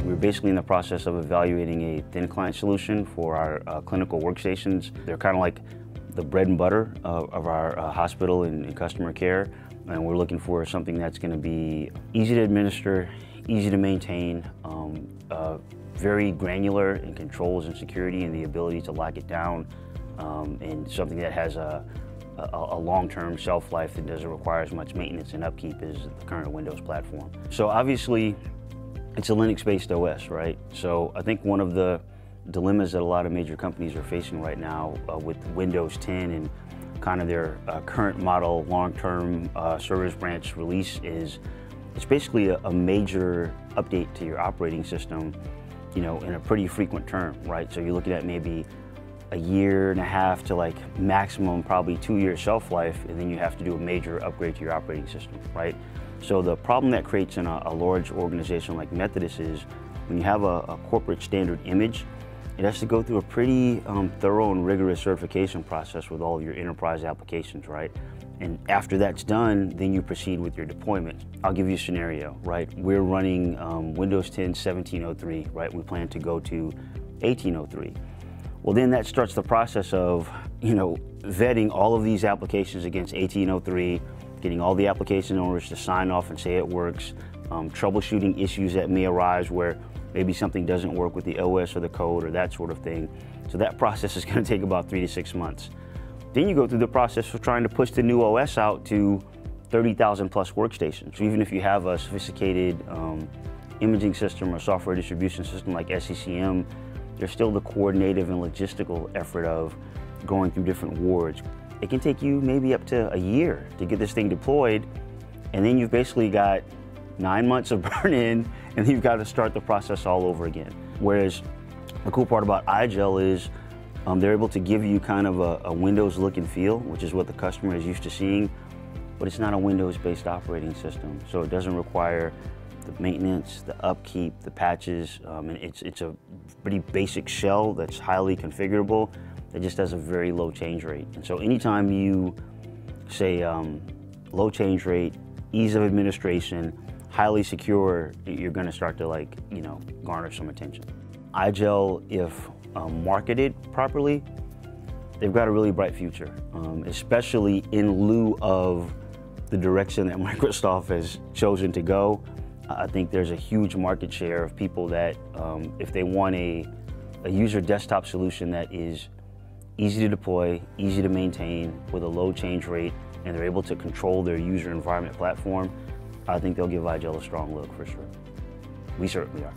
We're basically in the process of evaluating a thin client solution for our clinical workstations. They're kind of like the bread and butter of our hospital and customer care. And we're looking for something that's going to be easy to administer, easy to maintain, very granular in controls and security and the ability to lock it down, and something that has a long-term shelf life that doesn't require as much maintenance and upkeep as the current Windows platform. So obviously, it's a Linux-based OS, right? So I think one of the dilemmas that a lot of major companies are facing right now with Windows 10 and kind of their current model long-term service branch release is it's basically a major update to your operating system, you know, in a pretty frequent term, right? So you're looking at maybe a year and a half to like maximum probably 2 years shelf life, and then you have to do a major upgrade to your operating system, right? So the problem that creates in a large organization like Methodist is when you have a corporate standard image, it has to go through a pretty thorough and rigorous certification process with all of your enterprise applications, right? And after that's done, then you proceed with your deployment. I'll give you a scenario, right? We're running Windows 10 1703, right? We plan to go to 1803. Well, then that starts the process of, you know, vetting all of these applications against 1803, getting all the application owners to sign off and say it works, troubleshooting issues that may arise where maybe something doesn't work with the OS or the code or that sort of thing. So that process is going to take about 3 to 6 months. Then you go through the process of trying to push the new OS out to 30,000 plus workstations. So even if you have a sophisticated imaging system or software distribution system like SCCM, there's still the coordinative and logistical effort of going through different wards. It can take you maybe up to a year to get this thing deployed, and then you've basically got 9 months of burn-in, and then you've got to start the process all over again. Whereas the cool part about iGel is they're able to give you kind of a Windows look and feel, which is what the customer is used to seeing, but it's not a Windows-based operating system, so it doesn't require the maintenance, the upkeep, the patches, and it's a pretty basic shell that's highly configurable. It just has a very low change rate. And so anytime you say low change rate, ease of administration, highly secure, you're gonna start to, like, you know, garner some attention. iGel, if marketed properly, they've got a really bright future, especially in lieu of the direction that Microsoft has chosen to go. I think there's a huge market share of people that, if they want a user desktop solution that is easy to deploy, easy to maintain, with a low change rate, and they're able to control their user environment platform, I think they'll give iGel a strong look for sure. We certainly are.